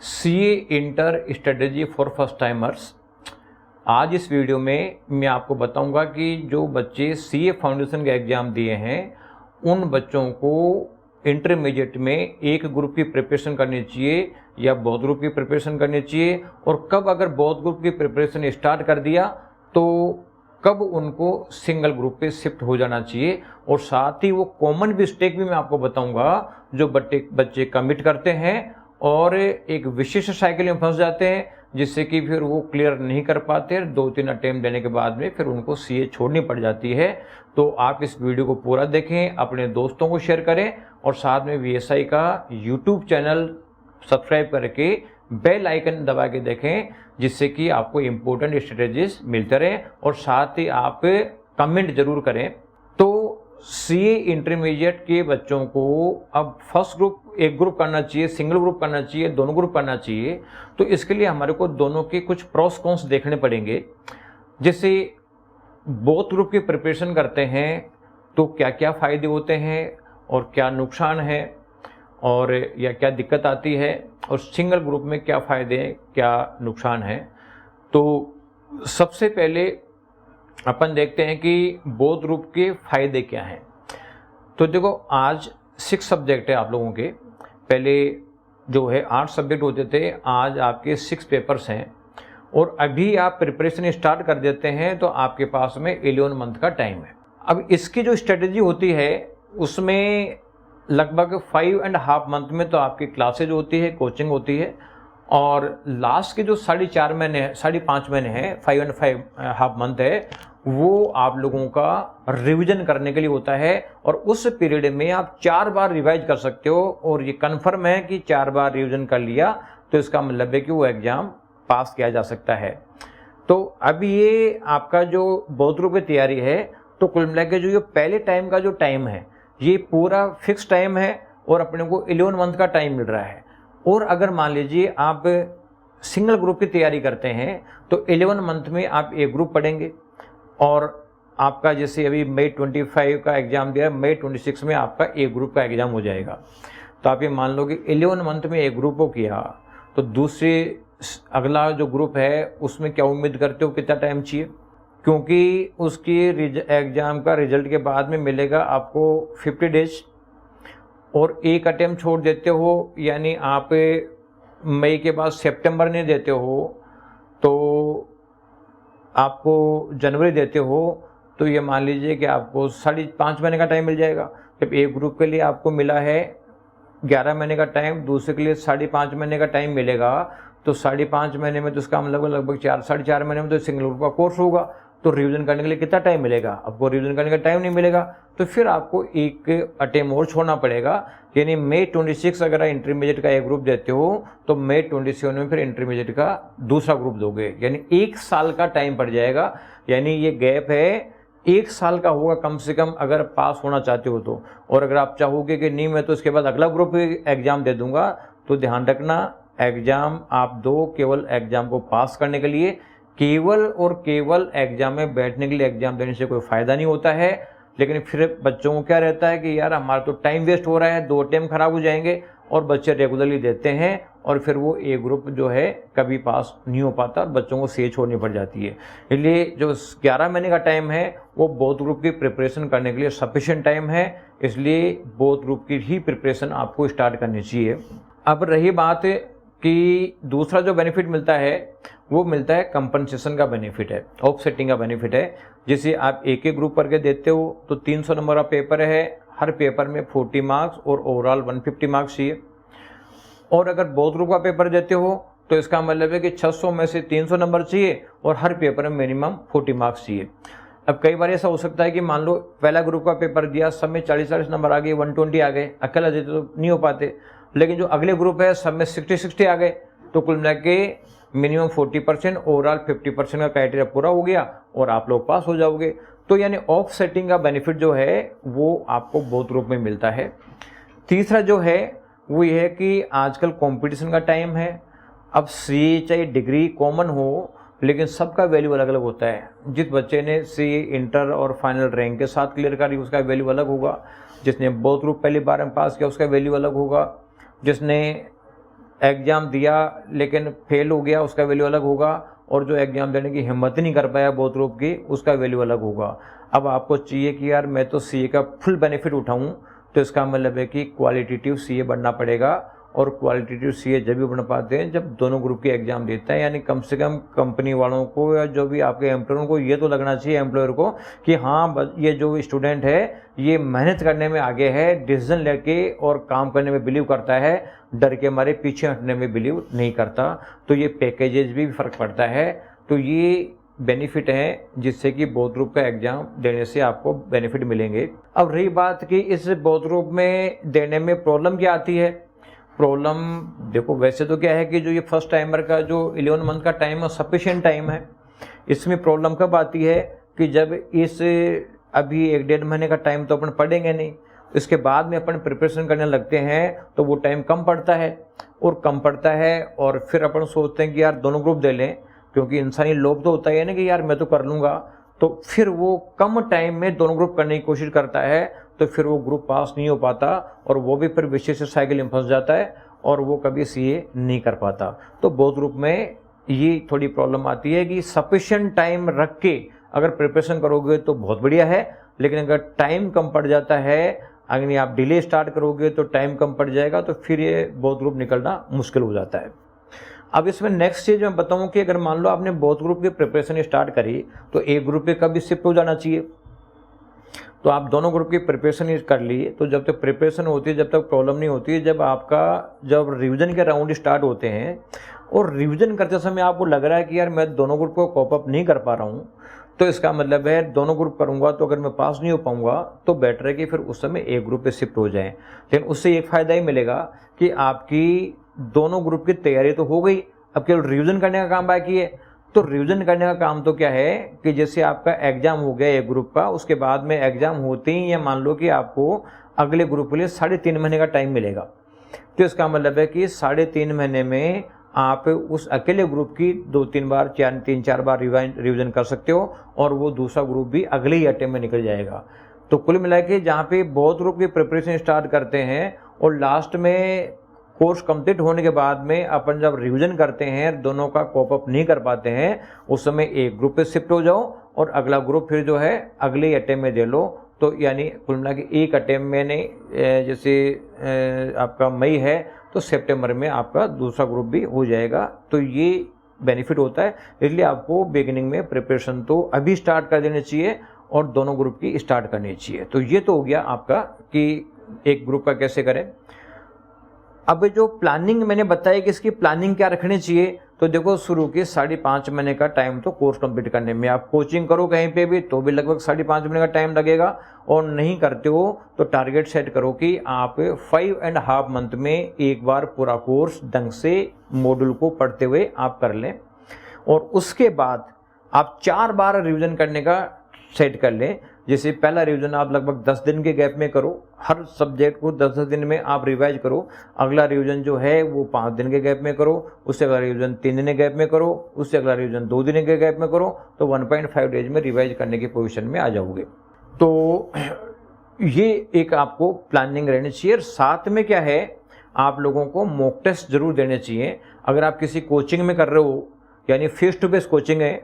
CA inter strategy for first timers. आज इस video में मैं आपको बताऊंगा कि जो बच्चे सीए फाउंडेशन का एग्ज़ाम दिए हैं उन बच्चों को इंटरमीडिएट में एक ग्रुप की प्रिपरेशन करनी चाहिए या बहुत ग्रुप की प्रिपरेशन करनी चाहिए, और कब अगर बहुत ग्रुप की प्रिपरेशन स्टार्ट कर दिया तो कब उनको सिंगल ग्रुप पे शिफ्ट हो जाना चाहिए। और साथ ही वो कॉमन मिस्टेक भी मैं आपको बताऊंगा जो बच्चे कमिट करते हैं और एक विशिष्ट साइकिल में फंस जाते हैं, जिससे कि फिर वो क्लियर नहीं कर पाते, 2-3 अटेम्प्ट देने के बाद में फिर उनको सीए छोड़नी पड़ जाती है। तो आप इस वीडियो को पूरा देखें, अपने दोस्तों को शेयर करें और साथ में वीएसआई का यूट्यूब चैनल सब्सक्राइब करके बेल आइकन दबा के देखें, जिससे कि आपको इम्पोर्टेंट स्ट्रेटेजीज मिलते रहें। और साथ ही आप कमेंट जरूर करें। तो सीए इंटरमीडिएट के बच्चों को अब फर्स्ट ग्रुप एक ग्रुप करना चाहिए, सिंगल ग्रुप करना चाहिए, दोनों ग्रुप करना चाहिए। तो इसके लिए हमारे को दोनों के कुछ प्रोस कॉन्स देखने पड़ेंगे। जैसे बोथ ग्रुप की प्रिपरेशन करते हैं तो क्या क्या फ़ायदे होते हैं और क्या नुकसान है और या क्या दिक्कत आती है, और सिंगल ग्रुप में क्या फ़ायदे हैं क्या नुकसान है। तो सबसे पहले अपन देखते हैं कि बोथ ग्रुप के फ़ायदे क्या हैं। तो देखो, आज 6 सब्जेक्ट है आप लोगों के। पहले जो है 8 सब्जेक्ट होते थे, आज आपके 6 पेपर्स हैं। और अभी आप प्रिपरेशन स्टार्ट कर देते हैं तो आपके पास में 11 मंथ का टाइम है। अब इसकी जो स्ट्रेटजी होती है उसमें लगभग 5.5 मंथ में तो आपकी क्लासेज होती है, कोचिंग होती है, और लास्ट के जो 4.5 महीने 5.5 महीने हैं, 5.5 मंथ है, वो आप लोगों का रिवीजन करने के लिए होता है। और उस पीरियड में आप 4 बार रिवाइज कर सकते हो, और ये कन्फर्म है कि 4 बार रिवीजन कर लिया तो इसका मतलब है कि वो एग्ज़ाम पास किया जा सकता है। तो अब ये आपका जो बहुत ग्रुप की तैयारी है, तो कुल मिला के जो ये पहले टाइम का जो टाइम है ये पूरा फिक्स टाइम है और अपने को 11 मंथ का टाइम मिल रहा है। और अगर मान लीजिए आप सिंगल ग्रुप की तैयारी करते हैं तो 11 मंथ में आप एक ग्रुप पढ़ेंगे, और आपका जैसे अभी मई 25 का एग्ज़ाम दिया, मई 26 में आपका एक ग्रुप का एग्ज़ाम हो जाएगा। तो आप ये मान लो कि 11 मंथ में एक ग्रुप को किया, तो दूसरे अगला जो ग्रुप है उसमें क्या उम्मीद करते हो, कितना टाइम चाहिए? क्योंकि उसकी एग्ज़ाम का रिजल्ट के बाद में मिलेगा आपको 50 डेज, और एक अटेम्प्ट छोड़ देते हो, यानी आप मई के बाद सितंबर नहीं देते हो तो आपको जनवरी देते हो, तो ये मान लीजिए कि आपको 5.5 महीने का टाइम मिल जाएगा। जब एक ग्रुप के लिए आपको मिला है 11 महीने का टाइम, दूसरे के लिए 5.5 महीने का टाइम मिलेगा, तो 5.5 महीने में तो इसका मतलब लगभग 4-4.5 महीने में तो सिंगल ग्रुप का कोर्स होगा। तो रिवीजन करने के लिए कितना टाइम मिलेगा? आपको रिवीजन करने का टाइम नहीं मिलेगा, तो फिर आपको एक अटेम्प्ट और छोड़ना पड़ेगा। यानी मई 26 अगर इंटरमीडिएट का एक ग्रुप देते हो तो मई 27 में फिर इंटरमीडिएट का दूसरा ग्रुप दोगे, यानी 1 साल का टाइम पड़ जाएगा। यानी ये गैप है 1 साल का होगा कम से कम, अगर पास होना चाहते हो तो। और अगर आप चाहोगे कि नहीं मैं तो इसके बाद अगला ग्रुप एग्जाम दे दूंगा, तो ध्यान रखना एग्जाम आप दो केवल एग्जाम को पास करने के लिए, केवल और केवल एग्जाम में बैठने के लिए एग्जाम देने से कोई फ़ायदा नहीं होता है। लेकिन फिर बच्चों को क्या रहता है कि यार हमारा तो टाइम वेस्ट हो रहा है, 2 अटेम्प्ट खराब हो जाएंगे, और बच्चे रेगुलरली देते हैं और फिर वो ए ग्रुप जो है कभी पास नहीं हो पाता और बच्चों को सीए छोड़नी पड़ जाती है। इसलिए जो 11 महीने का टाइम है वो बोथ ग्रुप की प्रिपरेशन करने के लिए सफिशिएंट टाइम है, इसलिए बोथ ग्रुप की ही प्रिपरेशन आपको स्टार्ट करनी चाहिए। अब रही बात कि दूसरा जो बेनिफिट मिलता है वो मिलता है कंपनसेशन का बेनिफिट है, ऑफसेटिंग का बेनिफिट है। जैसे आप एक एक ग्रुप करके देते हो तो 300 नंबर का पेपर है, हर पेपर में 40 मार्क्स और ओवरऑल 150 मार्क्स चाहिए। और अगर बोथ ग्रुप का पेपर देते हो तो इसका मतलब है कि 600 में से 300 नंबर चाहिए और हर पेपर में मिनिमम 40 मार्क्स चाहिए। अब कई बार ऐसा हो सकता है कि मान लो पहला ग्रुप का पेपर दिया, सब में 40-40 नंबर आ गए, 120 आ गए, अकेला देते तो नहीं हो पाते। लेकिन जो अगले ग्रुप है सब में 60-60 आ गए, तो कुल मिला के मिनिमम 40%, ओवरऑल 50% का क्राइटेरिया पूरा हो गया और आप लोग पास हो जाओगे। तो यानी ऑफ सेटिंग का बेनिफिट जो है वो आपको बोथ ग्रुप में मिलता है। तीसरा जो है वो ये है कि आजकल कंपटीशन का टाइम है। अब सीए चाहे डिग्री कॉमन हो, लेकिन सबका वैल्यू अलग अलग होता है। जिस बच्चे ने सीए इंटर और फाइनल रैंक के साथ क्लियर करी उसका वैल्यू अलग होगा, जिसने बोथ ग्रुप पहली बार में पास किया उसका वैल्यू अलग होगा, जिसने एग्ज़ाम दिया लेकिन फेल हो गया, उसका वैल्यू अलग होगा, और जो एग्ज़ाम देने की हिम्मत ही नहीं कर पाया बहुत ग्रुप की, उसका वैल्यू अलग होगा। अब आपको चाहिए कि यार मैं तो सीए का फुल बेनिफिट उठाऊं, तो इसका मतलब है कि क्वालिटेटिव सीए बनना पड़ेगा, और क्वालिटेटिव सीए जब भी बन पाते हैं जब दोनों ग्रुप की एग्जाम देते हैं। यानी कम से कम कंपनी वालों को या जो भी आपके एम्प्लॉयर को ये तो लगना चाहिए एम्प्लॉयर को कि हाँ ये जो स्टूडेंट है ये मेहनत करने में आगे है, डिसीजन लेके और काम करने में बिलीव करता है, डर के मारे पीछे हटने में बिलीव नहीं करता। तो ये पैकेजेज भी फ़र्क पड़ता है। तो ये बेनिफिट है जिससे कि बोथ ग्रुप का एग्जाम देने से आपको बेनिफिट मिलेंगे। अब रही बात कि इस बोथ ग्रुप में देने में प्रॉब्लम क्या आती है। प्रॉब्लम देखो वैसे तो क्या है कि जो ये फर्स्ट टाइमर का जो 11 मंथ का टाइम है सफिशिएंट टाइम है। इसमें प्रॉब्लम कब आती है कि जब इस अभी 1-1.5 महीने का टाइम तो अपन पढ़ेंगे नहीं, इसके बाद में अपन प्रिपरेशन करने लगते हैं तो वो टाइम कम पड़ता है, और कम पड़ता है और फिर अपन सोचते हैं कि यार दोनों ग्रुप दे लें, क्योंकि इंसानी लोभ तो होता है ना कि यार मैं तो कर लूँगा। तो फिर वो कम टाइम में दोनों ग्रुप करने की कोशिश करता है, तो फिर वो ग्रुप पास नहीं हो पाता, और वो भी फिर विशेष साइकिल में फंस जाता है और वो कभी सीए नहीं कर पाता। तो बोथ ग्रुप में ये थोड़ी प्रॉब्लम आती है कि सफिशिएंट टाइम रख के अगर प्रिपरेशन करोगे तो बहुत बढ़िया है, लेकिन अगर टाइम कम पड़ जाता है, अगर आप डिले स्टार्ट करोगे तो टाइम कम पड़ जाएगा, तो फिर ये बोथ ग्रुप निकलना मुश्किल हो जाता है। अब इसमें नेक्स्ट चीज़ मैं बताऊं कि अगर मान लो आपने बोथ ग्रुप की प्रिपरेशन स्टार्ट करी तो एक ग्रुप पे कभी शिफ्ट हो जाना चाहिए। तो आप दोनों ग्रुप की प्रिपरेशन कर लिए, तो जब तक प्रिपरेशन होती है जब तक प्रॉब्लम नहीं होती है। जब रिवीजन के राउंड स्टार्ट होते हैं और रिवीजन करते समय आपको लग रहा है कि यार मैं दोनों ग्रुप को कॉप अप नहीं कर पा रहा हूँ, तो इसका मतलब है दोनों ग्रुप करूँगा तो अगर मैं पास नहीं हो पाऊँगा तो बेटर है कि फिर उस समय एक ग्रुप पे शिफ्ट हो जाएं। लेकिन उससे एक फ़ायदा ही मिलेगा कि आपकी दोनों ग्रुप की तैयारी तो हो गई, अब केवल रिवीजन करने का काम बाकी है। तो रिवीजन करने का काम तो क्या है कि जैसे आपका एग्जाम हो गया एक ग्रुप का, उसके बाद में एग्जाम होते ही या मान लो कि आपको अगले ग्रुप के लिए 3.5 महीने का टाइम मिलेगा। तो इसका मतलब है कि 3.5 महीने में आप उस अकेले ग्रुप की 2-3 बार 3-4 बार रिवीजन कर सकते हो, और वो दूसरा ग्रुप भी अगले ही अटेम्प्ट में निकल जाएगा। तो कुल मिला के जहाँ पे बहुत ग्रुप की प्रिपरेशन स्टार्ट करते हैं और लास्ट में कोर्स कंप्लीट होने के बाद में अपन जब रिवीजन करते हैं दोनों का कॉप अप नहीं कर पाते हैं, उस समय एक ग्रुप पे शिफ्ट हो जाओ और अगला ग्रुप फिर जो है अगले ही अटेम्प्ट में दे लो। तो यानी कुल मिला के एक अटेम्प्ट में नहीं, जैसे आपका मई है तो सितंबर में आपका दूसरा ग्रुप भी हो जाएगा। तो ये बेनिफिट होता है, इसलिए आपको बिगिनिंग में प्रिपरेशन तो अभी स्टार्ट कर देनी चाहिए और दोनों ग्रुप की स्टार्ट करनी चाहिए। तो ये तो हो गया आपका कि एक ग्रुप का कैसे करें। अब जो प्लानिंग मैंने बताया कि इसकी प्लानिंग क्या रखनी चाहिए, तो देखो शुरू के 5.5 महीने का टाइम तो कोर्स कंप्लीट करने में, आप कोचिंग करो कहीं पे भी तो भी लगभग 5.5 महीने का टाइम लगेगा, और नहीं करते हो तो टारगेट सेट करो कि आप 5.5 मंथ में एक बार पूरा कोर्स ढंग से मॉड्यूल को पढ़ते हुए आप कर लें, और उसके बाद आप 4 बार रिवीजन करने का सेट कर लें। जैसे पहला रिवीजन आप लगभग 10 दिन के गैप में करो, हर सब्जेक्ट को 10-10 दिन में आप रिवाइज करो। अगला रिवीजन जो है वो 5 दिन के गैप में करो, उससे अगला रिवीजन 3 दिन के गैप में करो, उससे अगला रिवीजन 2 दिन के गैप में करो, तो 1.5 डेज में रिवाइज करने की पोजीशन में आ जाओगे। तो ये एक आपको प्लानिंग रहनी चाहिए। साथ में क्या है, आप लोगों को मॉक टेस्ट जरूर देने चाहिए। अगर आप किसी कोचिंग में कर रहे हो, यानी फेस टू फेस कोचिंग है,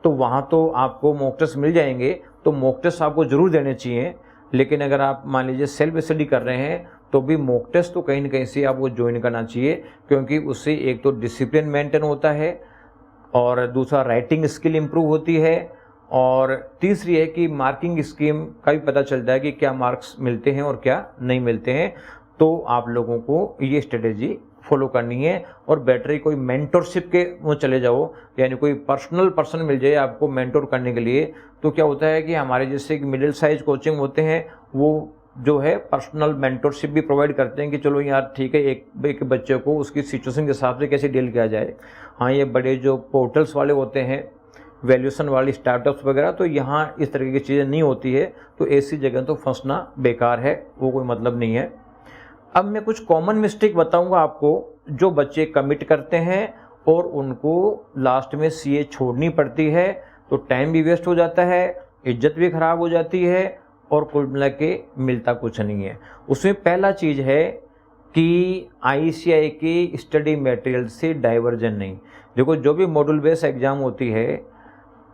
तो वहाँ तो आपको मॉक टेस्ट मिल जाएंगे, तो मॉक टेस्ट आपको जरूर देने चाहिए। लेकिन अगर आप मान लीजिए सेल्फ स्टडी कर रहे हैं तो भी मॉक टेस्ट तो कहीं ना कहीं से आपको ज्वाइन करना चाहिए, क्योंकि उससे एक तो डिसिप्लिन मेंटेन होता है, और दूसरा राइटिंग स्किल इंप्रूव होती है, और तीसरी है कि मार्किंग स्कीम का भी पता चलता है कि क्या मार्क्स मिलते हैं और क्या नहीं मिलते हैं। तो आप लोगों को ये स्ट्रेटेजी फॉलो करनी है, और बेटर कोई मेंटरशिप के वो चले जाओ, यानी कोई पर्सनल पर्सन मिल जाए आपको मेंटोर करने के लिए। तो क्या होता है कि हमारे जैसे मिडिल साइज कोचिंग होते हैं वो जो है पर्सनल मेंटरशिप भी प्रोवाइड करते हैं कि चलो यार ठीक है, एक बच्चे को उसकी सिचुएशन के हिसाब से कैसे डील किया जाए। हाँ, ये बड़े जो पोर्टल्स वाले होते हैं, वैल्यूएशन वाली स्टार्टअप्स वगैरह, तो यहाँ इस तरह की चीज़ें नहीं होती है। तो ऐसी जगह तो फंसना बेकार है, वो कोई मतलब नहीं है। अब मैं कुछ कॉमन मिस्टेक बताऊंगा आपको जो बच्चे कमिट करते हैं और उनको लास्ट में सीए छोड़नी पड़ती है, तो टाइम भी वेस्ट हो जाता है, इज्जत भी खराब हो जाती है, और कुल मिला के मिलता कुछ नहीं है। उसमें पहला चीज़ है कि ICAI के स्टडी मटेरियल से डाइवर्जन नहीं। देखो, जो भी मॉड्यूल बेस्ड एग्ज़ाम होती है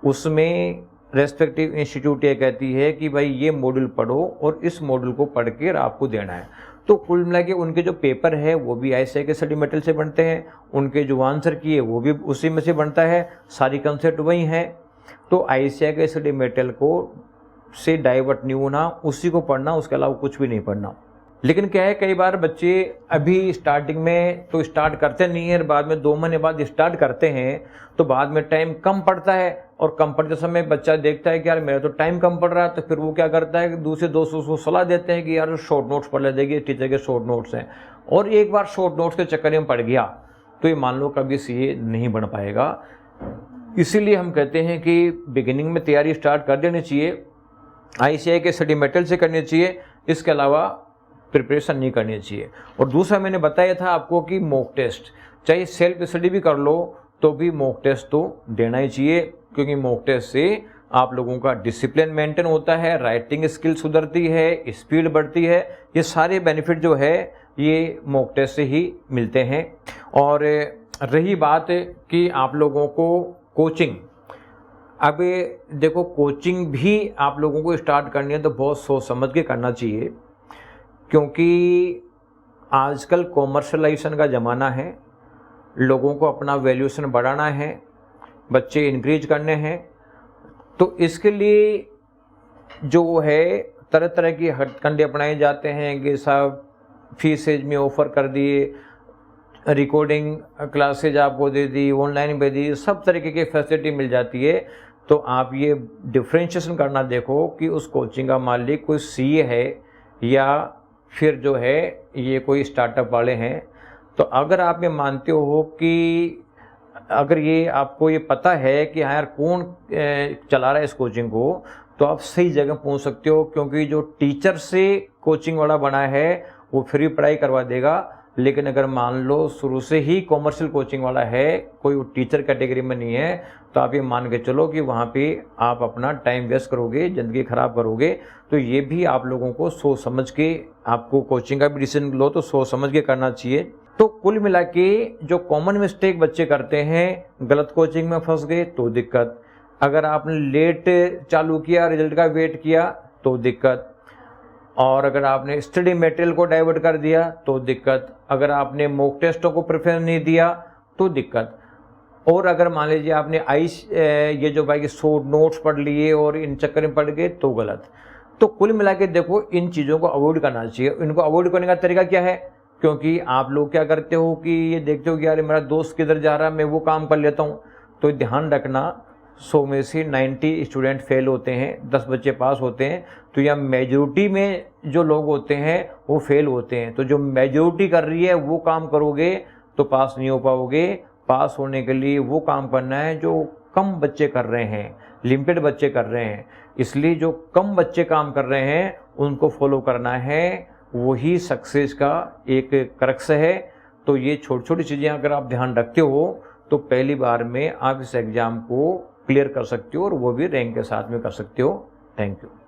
उसमें रेस्पेक्टिव इंस्टीट्यूट ये कहती है कि भाई ये मॉड्यूल पढ़ो और इस मॉड्यूल को पढ़ के आपको देना है। तो कुल मिला के उनके जो पेपर है वो भी ICAI के स्टडी मटेरियल से बनते हैं, उनके जो आंसर किए वो भी उसी में से बनता है, सारी कंसेप्ट वही हैं। तो ICAI के स्टडी मटेरियल को से डाइवर्ट नहीं होना, उसी को पढ़ना, उसके अलावा कुछ भी नहीं पढ़ना। लेकिन क्या है, कई बार बच्चे अभी स्टार्टिंग में तो स्टार्ट करते नहीं है, बाद में 2 महीने बाद स्टार्ट करते हैं तो बाद में टाइम कम पड़ता है, और कम पड़ते समय बच्चा देखता है कि यार मेरा तो टाइम कम पड़ रहा है, तो फिर वो क्या करता है कि दूसरे दोस्तों को सलाह देते हैं कि यार शॉर्ट नोट्स पढ़ ले, देखिए टीचर के शॉर्ट नोट्स हैं। और एक बार शॉर्ट नोट्स के चक्कर में पड़ गया तो ये मान लो कभी CA नहीं बन पाएगा। इसीलिए हम कहते हैं कि बिगिनिंग में तैयारी स्टार्ट कर देनी चाहिए, ICAI के स्टडी मटेरियल से करनी चाहिए, इसके अलावा प्रिपरेशन नहीं करनी चाहिए। और दूसरा मैंने बताया था आपको कि मॉक टेस्ट, चाहे सेल्फ स्टडी भी कर लो तो भी मॉक टेस्ट तो देना ही चाहिए, क्योंकि मॉक टेस्ट से आप लोगों का डिसिप्लिन मेंटेन होता है, राइटिंग स्किल सुधरती है, स्पीड बढ़ती है। ये सारे बेनिफिट जो है ये मॉक टेस्ट से ही मिलते हैं। और रही बात कि आप लोगों को कोचिंग, अब देखो कोचिंग भी आप लोगों को स्टार्ट करनी है तो बहुत सोच समझ के करना चाहिए, क्योंकि आजकल कॉमर्शलाइजेशन का ज़माना है, लोगों को अपना वैल्यूएशन बढ़ाना है, बच्चे इंक्रीज करने हैं। तो इसके लिए जो है तरह तरह की हथकंडे अपनाए जाते हैं कि साहब फीसेज में ऑफ़र कर दिए, रिकॉर्डिंग क्लासेज आपको दे दी, ऑनलाइन भी दी, सब तरीके की फैसिलिटी मिल जाती है। तो आप ये डिफ्रेंशिएशन करना देखो कि उस कोचिंग का मालिक कोई CA है या फिर जो है ये कोई स्टार्टअप वाले हैं। तो अगर आप ये मानते हो कि अगर ये आपको ये पता है कि हाँ यार कौन चला रहा है इस कोचिंग को, तो आप सही जगह पहुंच सकते हो, क्योंकि जो टीचर से कोचिंग वाला बना है वो फ्री पढ़ाई करवा देगा। लेकिन अगर मान लो शुरू से ही कॉमर्शियल कोचिंग वाला है, कोई टीचर कैटेगरी में नहीं है, तो आप ये मान के चलो कि वहाँ पे आप अपना टाइम वेस्ट करोगे, ज़िंदगी ख़राब करोगे। तो ये भी आप लोगों को सोच समझ के, आपको कोचिंग का भी डिसीजन लो तो सोच समझ के करना चाहिए। तो कुल मिला के जो कॉमन मिस्टेक बच्चे करते हैं, गलत कोचिंग में फंस गए तो दिक्कत, अगर आपने लेट चालू किया, रिजल्ट का वेट किया तो दिक्कत, और अगर आपने स्टडी मटेरियल को डाइवर्ट कर दिया तो दिक्कत, अगर आपने मॉक टेस्टों को प्रेफरेंस नहीं दिया तो दिक्कत, और अगर मान लीजिए आपने ये जो भाई शॉर्ट नोट्स पढ़ लिए और इन चक्कर में पढ़ गए तो गलत। तो कुल मिला के देखो, इन चीज़ों को अवॉइड करना चाहिए। इनको अवॉइड करने का तरीका क्या है, क्योंकि आप लोग क्या करते हो कि ये देखते हो कि यार मेरा दोस्त किधर जा रहा है, मैं वो काम कर लेता हूँ। तो ध्यान रखना, 100 में से 90 स्टूडेंट फेल होते हैं, 10 बच्चे पास होते हैं। तो या मेजॉरिटी में जो लोग होते हैं वो फेल होते हैं। तो जो मेजॉरिटी कर रही है वो काम करोगे तो पास नहीं हो पाओगे। पास होने के लिए वो काम करना है जो कम बच्चे कर रहे हैं, लिमिटेड बच्चे कर रहे हैं। इसलिए जो कम बच्चे काम कर रहे हैं उनको फॉलो करना है, वही सक्सेस का एक क्रक्स है। तो ये छोटी छोटी चीज़ें अगर आप ध्यान रखते हो तो पहली बार में आप इस एग्ज़ाम को क्लियर कर सकते हो, और वो भी रैंक के साथ में कर सकते हो। Thank you.